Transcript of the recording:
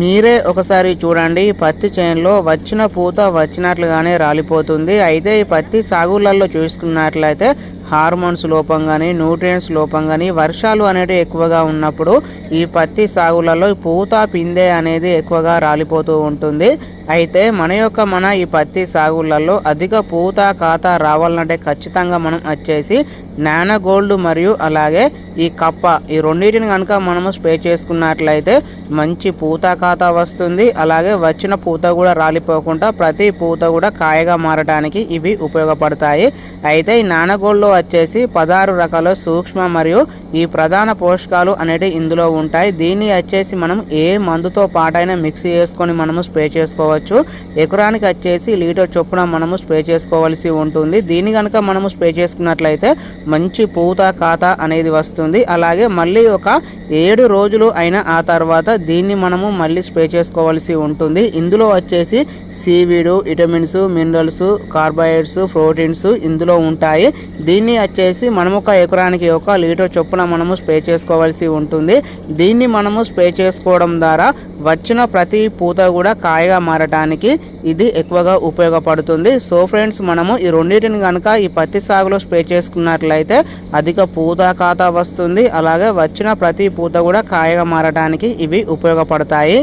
మీరే ఒకసారి చూడండి, పత్తి చేనులో వచ్చిన పూత వచ్చినట్లుగానే రాలిపోతుంది. అయితే ఈ పత్తి సాగులలో చూసుకున్నట్లయితే హార్మోన్స్ లోపం కానీ, న్యూట్రియంట్స్ లోపం కానీ, వర్షాలు అనేటివి ఎక్కువగా ఉన్నప్పుడు ఈ పత్తి సాగులలో పూత పిందె అనేది ఎక్కువగా రాలిపోతూ ఉంటుంది. అయితే మన ఈ పత్తి సాగులలో అధిక పూత కాత రావాలంటే ఖచ్చితంగా మనం వచ్చేసి నానో గోల్డ్ మరియు అలాగే ఈ కప్ప, ఈ రెండింటిని కనుక మనము స్ప్రే చేసుకున్నట్లయితే మంచి పూత కాత వస్తుంది. అలాగే వచ్చిన పూత కూడా రాలిపోకుండా ప్రతి పూత కూడా కాయగా మారడానికి ఇవి ఉపయోగపడతాయి. అయితే ఈ నానో గోల్డ్లో వచ్చేసి 16 రకాల సూక్ష్మ మరియు ఈ ప్రధాన పోషకాలు అనేటివి ఇందులో ఉంటాయి. దీన్ని వచ్చేసి మనం ఏ మందుతో పాటైనా మిక్స్ చేసుకొని మనము స్ప్రే చేసుకోవచ్చు. ఎకరానికి వచ్చేసి లీటర్ చొప్పున మనము స్ప్రే చేసుకోవాల్సి ఉంటుంది. దీన్ని కనుక మనము స్ప్రే చేసుకున్నట్లయితే మంచి పూత కాత అనేది వస్తుంది. అలాగే మళ్ళీ ఒక 7 రోజులు అయిన ఆ తర్వాత దీన్ని మనము మళ్ళీ స్ప్రే చేసుకోవాల్సి ఉంటుంది. ఇందులో వచ్చేసి seaweed, vitamins, minerals, carbohydrates, proteins ఇందులో ఉంటాయి. దీన్ని వచ్చేసి మనము ఒక ఎకరానికి 1 లీటర్ చొప్పున మనము స్ప్రే చేసుకోవాల్సి ఉంటుంది. దీన్ని మనము స్ప్రే చేసుకోవడం ద్వారా వచ్చిన ప్రతి పూత కూడా కాయగా మారటానికి ఇది ఎక్కువగా ఉపయోగపడుతుంది. సో ఫ్రెండ్స్, మనము ఈ రెండింటిని కనుక ఈ పత్తి సాగులో స్ప్రే చేసుకున్నట్లయితే అధిక పూత కాత వస్తుంది. అలాగే వచ్చిన ప్రతి పూత కూడా కాయగా మారటానికి ఇవి ఉపయోగపడతాయి.